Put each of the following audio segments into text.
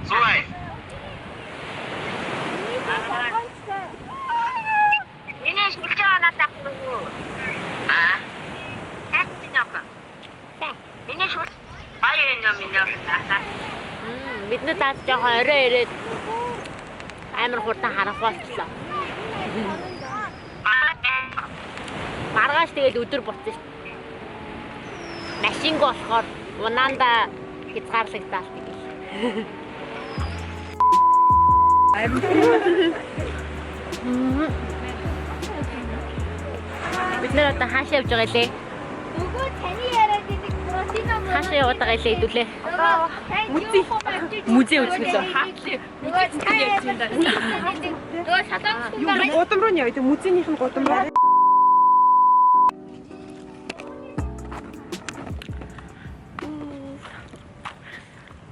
Słuchaj. Minus nie chciała na taką. A? Tak, synoka. Minus баярын минус таасаа. Бидний таас жоохон орой ирээд амар хурдан харах боллоо. Маргааш тэгэл өдөр буцсан шүү дээ. Машинг болохоор унаанда хязгаарлагдаад гэх. Бид нэр одоо хаашаа явж байгаа лээ? Нөгөө таны яриад идэг протеин ном Хаашаа яваад байгаа лээ хэдүүлээ? Музей үзүүлээ. нөгөө шалгах Гудам руу нь явъя. Музейнийх нь гудам руу.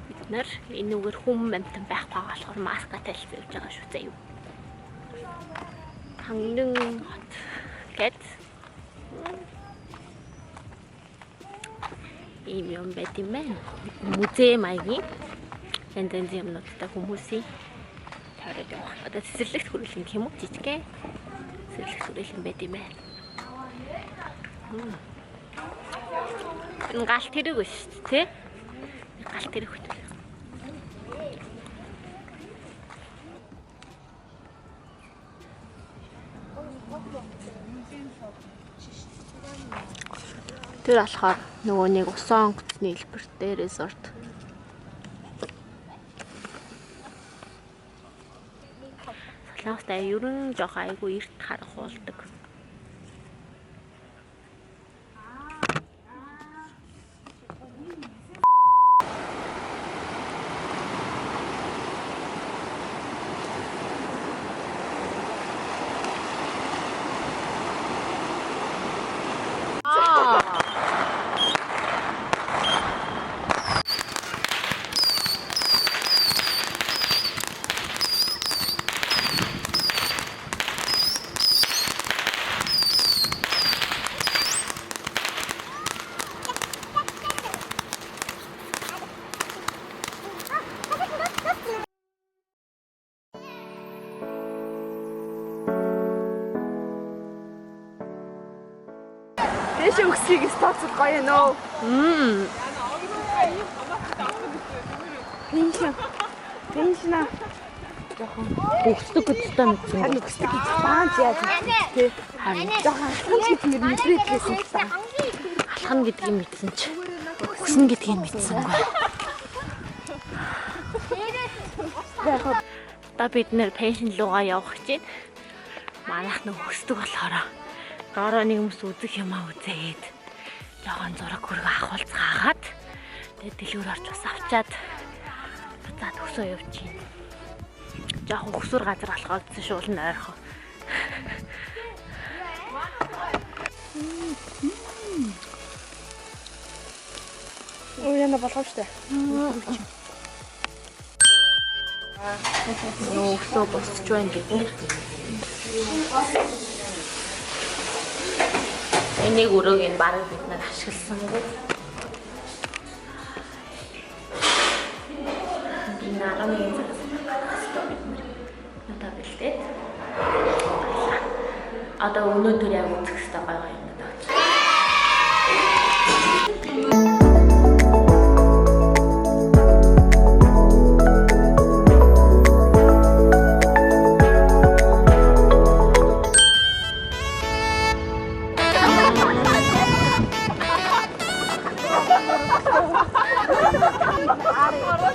Бид нар энүүгээр хүм амтан байхгүй болохоор маска талцсан явж байгаа шүү заяа. Ханган хот гэд ийм юм байт юм байна. Музей маягийн янз янзын юмнуудтай хүмүүсийн таараад явах. Одоо цэцэрлэгт хүрээлэн гэх юм уу жижигхэн цэцэрлэгт хүрээлэн байт юм байна. Энэ галт хэрэг биш тий? Галт хэрэг хөтөл. Тэр болохоор нөгөө нэг усан онгоцны хэлбэртэй резорт. Солонгостай ерөн жоох айгүй эрт харах болдог. Дэшээ өгсгийг стацд гоё нөө. Пеншна. Жохон Өгсдөг гэдэгтэй мэдсэн. харин өгсдөг гэж баанч яаж тий. Харин жохон алхамч гэдэг нэр мэдрээд байсан л та. Алхам гэдгийг мэдсэн ч өгснө гэдгийг мэдсэнгүй. Одоо бид нэр пеншн руугаа явах гэж байна. Манайх нэг өсдөг болохоор доороо нэг юмс үзэх юмаа үзээд жоохон зураг хөргө ахуулцгаагаад тэгээд дэлгүүр орж бас авчаад буцаад өсөө явж гин. Жоохон өсвөр газар болохоор үзсэн шуулн ойрхон. Яна болох штэ. Нөө өсөө босч байна гэдэг. Энийг өрөөг энэ бараг бид нар ашигласангүй. Энэ 11 цагаас хэвээр бид нар надад бэлдээд. Одоо өнөөдөр яг үзэх хэрэгтэй гоё юм надад.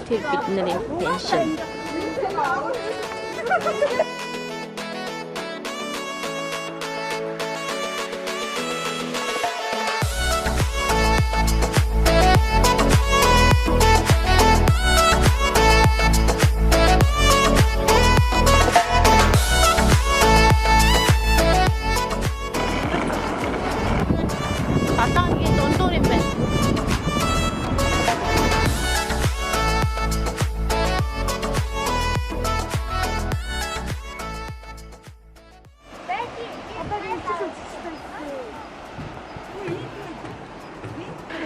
Тэр бидний пеншн. Атангийн дундуур юм байна.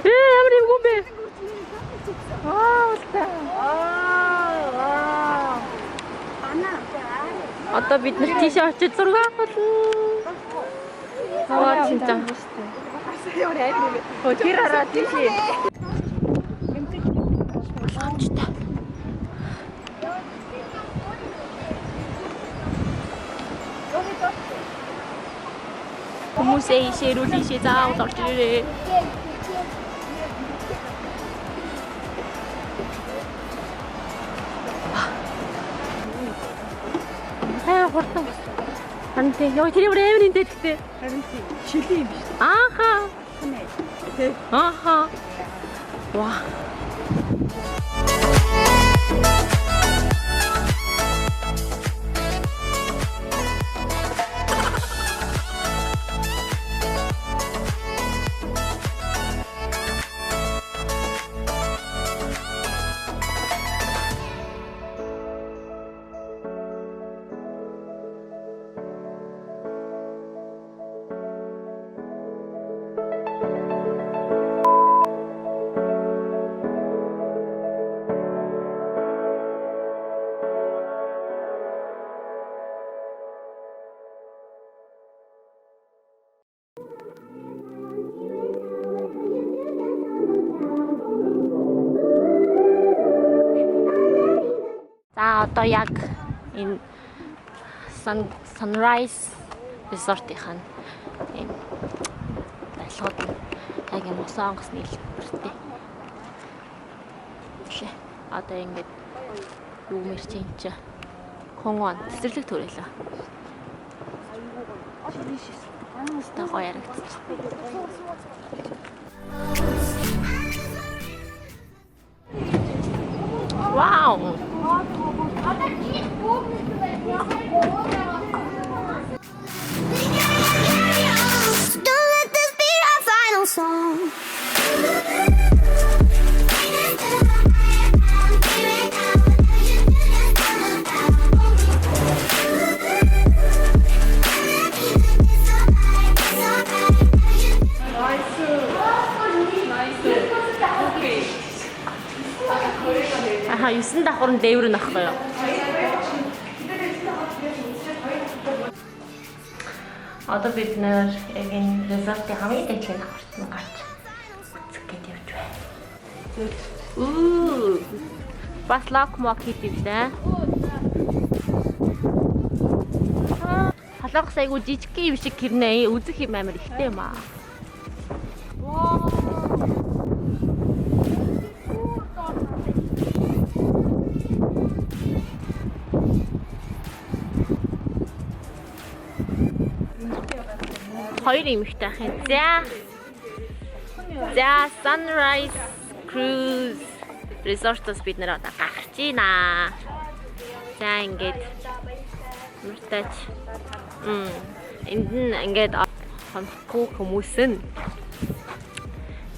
Ямар юм бэ? Аа Одоо бид нар тийш очиж зураг авах. Аа 진짜. Тэр хараа тийшээ. Амжтай. Хүмүүсээ ишээрүүл ишээ заавал орж ирээрээ. Хурдан. Харин тийм. Йоо тэр ямар амар энэ тэгтээ. Харин тийм. Шилэн юм биш. Ааха. Тэ. Ааха. Ваа. За одоо яг энэ Sunrise Resort-ийн ийм барилгууд яг юм усан онгоцны хэлбэртэй. Тэглээ. Одоо ингэж юу мэрч юм чи. Конгон цэцэрлэг төрөлөө. Та гоё ярагдчих. Вау! Don't let this be our final song. Аха 9 давхар нь дээвэр нөхгүй юу? Одоо бид нэр яг энэ резортын хамгийн дэглэн давхарт нь гарч үзэх гээд явж байна. Бас лок мок хийдээ. Халуурх сайгүй жижиг юм шиг гэрнээ үзэх юм амар ихтэй юм аа. Хоёр эмэгтэй ах юм. За Sunrise Cruise Resort-оос бид нэр одоо гарч ийна. За ингээд мөртөж энд нь ингээд хонхгүй хүмүүс нь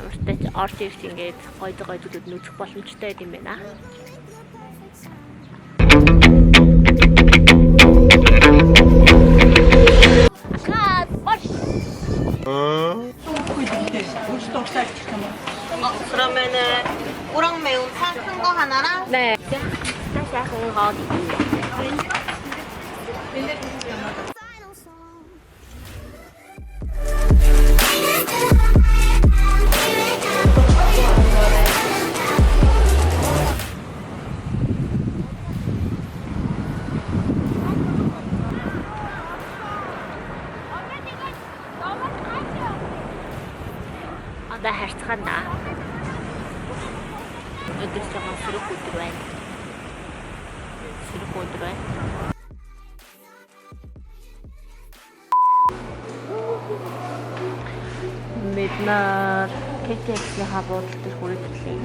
мөртөж орж ирж ингээд гоё зүйлүүд нүцэх боломжтой юм байна. 그러면은 우럭 매운탕 큰 거 하나랑 네. 다시 거. Final song. Одоо харьцгаана. Өдөр жоохон сөрөг өдөр байна. Сөрөг өдөр байна. Бид нар KTX-ийн буудлын дээр хүрээд ирлээ.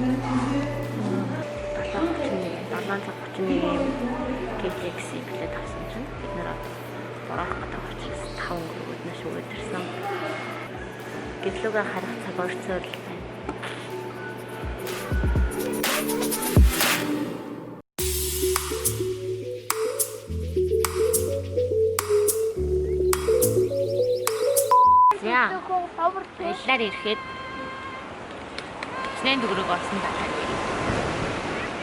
7:31 KTX-ийг билет авсан чинь бид нар борох гэдэг учраас 5 өдрөөс хүрээд ирсэн. Гэтлүүгээ харах цаг орцоор л байна. Баялаар ирэхэд Снэн дүгрэг олсон талаар ярив.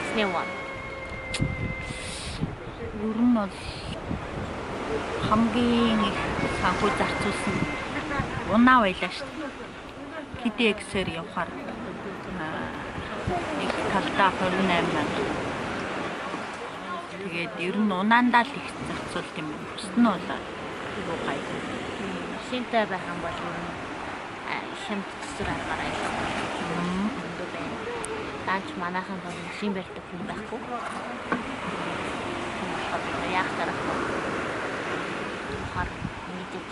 Снэн 1. Ер нь бол хамгийн их санхүү зарцуулсан унаа байлаа шүү дээ. KTX-ээр явахаар нэг талдаа 28 мянга. Тэгээд ер нь унаандаа л их зарцуулт юм байна. Бус нь бол юу гай. Шинтэй байх юм бол ер нь хямд төсөр аргаар аялах юм байна. Даанч манайхан бол машин барьдаг хүн байхгүй. Яг тарах хар мэдээч.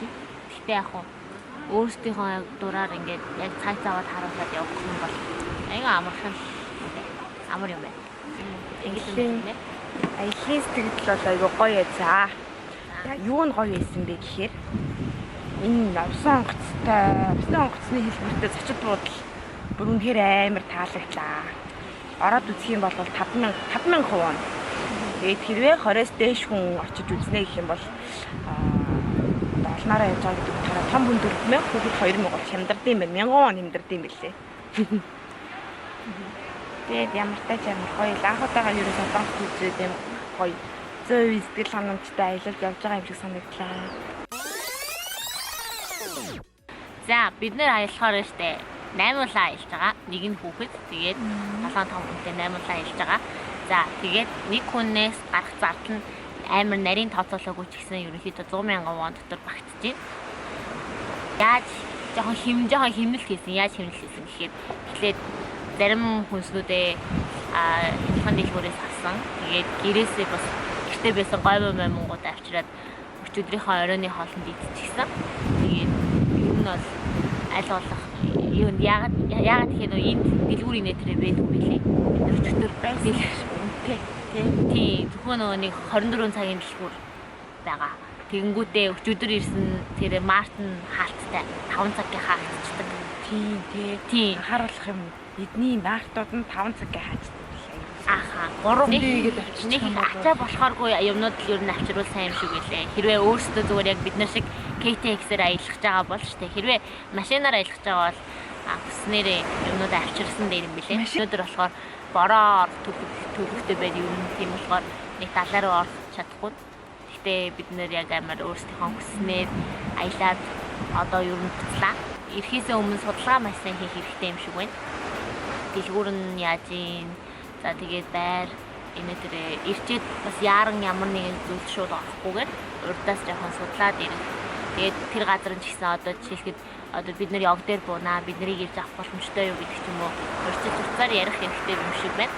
Гэтэ яг өөрсдийнхөө дураар ингээд яг цаг цаваад харуулаад явах юм бол аяга амархан амар юм байна. Ингэж юм нэ. Аялын сэтгэл бол айгүй гоё за. Юу нь гоё байсан бэ гэхээр энэ усан онгоцны хэлбэртэй зочид буудал бүр үнэхээр амар таалагдлаа. Ороод үзэх юм бол 5,000 хувь. Тэгээд хэрвээ 20-с дээш хүн очиж үзнэ гэх юм бол олнороо явж байгаа гэдэг утгаараа том хүн 4,000 хүүхэд 2,000 бол хямдардсан байна. 1000 вон хямдардсан билээ. Тэгээд ямар тач амар гоё анхудаага юу солонгос үзээд юм гоё зөө сэтгэл ханамжтай аялалд явж байгаа юм шиг санагдлаа. За бид нэр аялахаар штэ 8 улаан аялж байгаа. Нэг нь хүүхэд тэгээд 7 том хүнтэй 8 улаан аялж байгаа. За тэгээд нэг хүнээс гарах зард нь амар нарийн тооцоолоогүй ч гэсэн ерөнхийдөө 100,000 вон дотор багтжээ. Яаж жоохон химнэлт хийсэн. Яаж химнэлт хийсэн гэхээр эхлээд зарим хүнснүүдээ хинхэн дэлгүүрээс авсан. Тэгээд гэрээсээ бас гэртээ байсан гой мамингууд авчираад өчигдрийнхөө оройны хоолнд идчихсэн. Тэгээд ер нь бол аль болох юу яагаад тэгэхээр энд дэлгүүрийн нэтэрээ байдаг билээ. Өчигдөр байсан үнэтэй. Тийм зөвхөн нэг 24 цагийн дэлгүүр байгаа. Тэгэнгүүтээ өчигдөр ирсэн тэр Мартин хаалттай 5 цагийн хаалтчдаг. Тийм Харуулах юм. Эдний наартууд нь 5 цагийн хаалттай. Аха 3 нэгээд авчих. Нэг ачаа болохооргүй юмнууд л ер нь авчирвал сайн юм шиг байлээ. Хэрвээ өөрсдөө зүгээр яг бид нар шиг KTX-ээр аялах байгаа бол штэ. Хэрвээ машинаар аялах байгаа бол бүснээрээ юмнуудаа авчирсан дээр юм билээ. Өнөөдөр болохоор бороо төлөвтэй байд юм тийм болохоор нэг далаа руу орох чадахгүй. Гэхдээ бид нэр яг амар өөрсдийнхөө хүснээр аялаад одоо ер нь туслаа. Ирэхээс өмнө судалгаа маш сайн хийх хэрэгтэй юм шиг байна. Дэлгүүр нь яаж юм. За тэгээд байр энэтрээ ирчээд бас яаран ямар нэгэн зүйл шууд орохгүйгээр урдаас жоохон судлаад ирэх. Тэгээд тэр газар нь ч гэсэн одоо жишээлхэд одоо бид нар яг дээр буунаа бид нарыг ирж авах боломжтой юу гэдэг ч юм уу урьдчилж уцаар ярих хэрэгтэй юм шиг байна.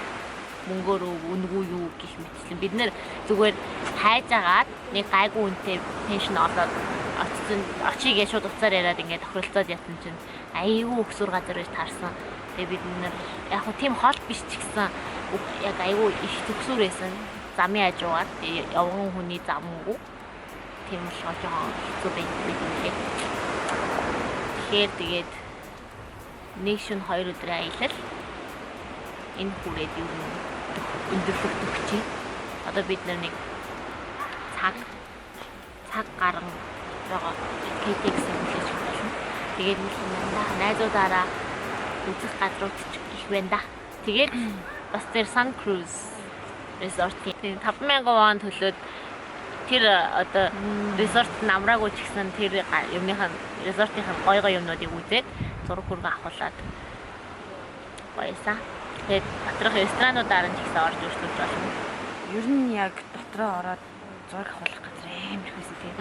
Мөнгөөр үнэгүй юу гэх мэтчлэн бид нар зүгээр хайж агаад нэг гайгүй үнэтэй пеншн олоод очигээ шууд уцаар яриад ингээд тохиролцоод ятсан чинь аюу өксүр газар байж таарсан. Тэгээ бид нар яг хөө тийм хоол биш ч гэсэн яг аюу их төгсүр байсан. Замын хажуугаар явган хүний замгүй. Тийм л жоохон хэцүү байдаг. Тэгээд нэг шөнө 2 өдөр аялал энэ хүрээд юу өндөрлөх төгчий. Одоо бид нэг цаг гарan байгаа KTX-ийг хийж байна. Тэгээд найзуудаараа үзэх газрууд их байна да. Тэгээд бас тэр Sun Cruise Resort-ийн 5,000 вон төлөөд тэр одоо resort намраагүй ч гэсэн тэр юмныхаа resort-ийн гоё юмнуудыг үзээд зураг хүргээ авахлаад баясаа. Тэгээд доторх ресторануудаар нь ч гэсэн орж өршлөж болно. Ер нь яг дотроо ороод зураг авах газар амар их байсан тийм.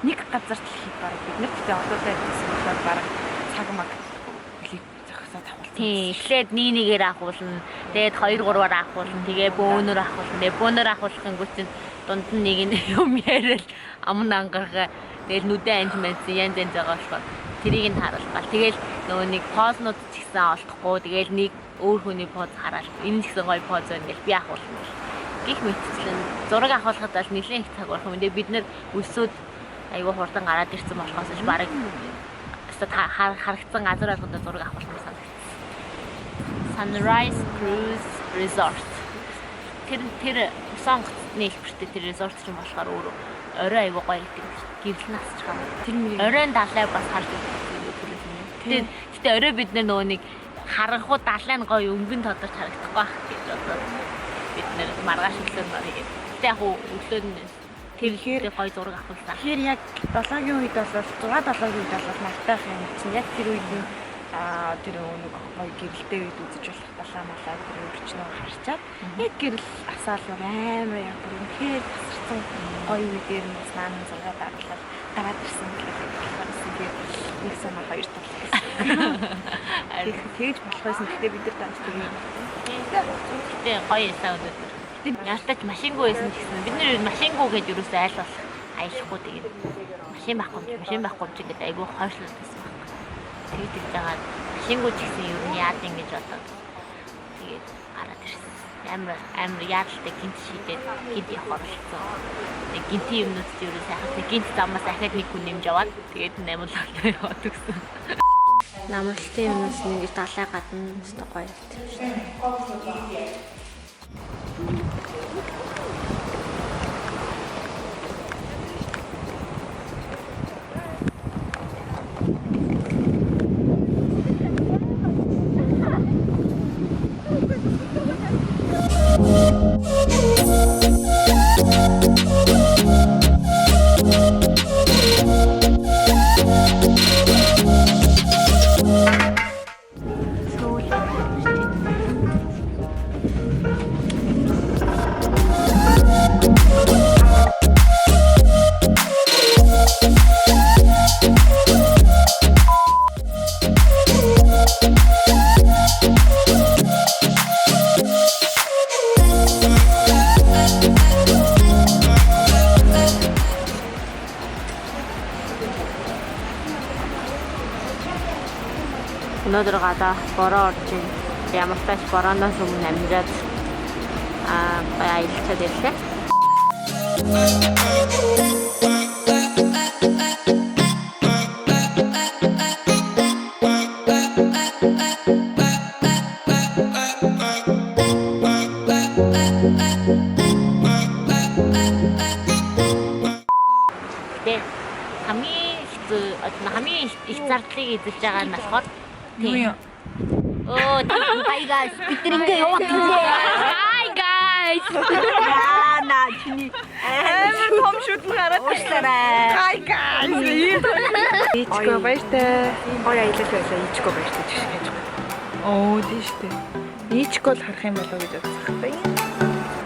Нэг газар л хийх бараг бид нар гэдэг одоотай гэсэн болохоор бараг цаг маг зохисоод авах. Тийм, эхлээд нэгээр авахулна. Тэгээд 2-3-аар авахулна. Тэгээ бөөнөр авахулна. Тэгээ бөөнөр авахлахын гүцэн дунд нь нэг нь юм яриад амн ангаргаа. Тэгэл нүдэн анж мэдсэн янз янз байгаа болохоор тэрийг нь харуулбал. Тэгэл нөгөө нэг познууд ч гэсэн олдохгүй. Тэгэл нэг өөр хүний поз хараад энэ ч гэсэн гоё поз байна гэж би авахулна. Гэх мэтчлэн зураг авахлахад бол нэлээд их цаг орох юм. Бид нэр өсөөд айгүй хурдан гараад ирсэн болохоос ч барыг харагдсан газар болгонд зураг авах юм санагдсан. Sunrise Cruise Resort. Тэр сонгоцны хэлбэртэй тэр resort чинь болохоор өөрөө орой айгүй гоё гэдэг. Гэрэл насч байгаа. Тэр оройн далай бас харж байгаа. Гэтэ орой бид нөгөө нэг харахуу далай нь гоё өнгөн тодорч харагдахгүй байх гэж одоо бид нэр маргааш өглөө нэр. Гэтэ яг өглөө нь тэр гоё зураг авахулсан. Тэгэхээр яг 7-гийн үед бол 6-7-гийн үед бол магтаах юм чинь яг тэр үед нь тэр нэг гоё гэрэлтэй үед үзэж болох далаа малаа тэр өрчнөө харчаад яг гэрэл асаал амар яг бүр үнэхээр тасарсан гоё үедэр нь снан зураг дарлал дараад ирсэн гэхэл тэгээд нэг санаа хоёр талаас тэгж болох байсан. Гэхдээ бид нар тааж тэгээд Тэ гоё эсаа өнөөдөр. Ялтаач машингүй байсан ч гэсэн бид нэр машингүй гэж юусоо айл болох аялахгүй тэгээд машин байхгүй ч гэдэг айгүй хойшлуулсан байсан. Тэгээд тэгж байгаа машингүй ч гэсэн юу яад ингэж бодоод тэгээд гараад ирсэн. Амар яадалтай гинт шийдээд гинт явах болсон. Тэг гинти юмнууд ч юу сайхан тэг гинт замаас ахаад нэг хүн нэмж яваад тэгээд 8 лавтай яваад өгсөн. Намралтай юмнаас нэг далай гадна өстой гоё юм шүү дээ. Өнөөдөр гадаа бороо орж ийн. Ямар ч тач борооноос өмнө амжаад аялцаад ирлээ. Хамгийн их зардлыг эзэлж байгаа нь болохоор тийм. Оо, hi guys. Бид нар ингээ яваад ирлээ. Hi guys. наа чиний амар том шүтэн хараад уушлаарай. Hi guys. Ичко баяртай. Ой аялал байлаа. Ичко баяртай гэж хэлж байгаа. Оо тийш үү. Ичко л харах юм болоо гэж бодсон байхгүй.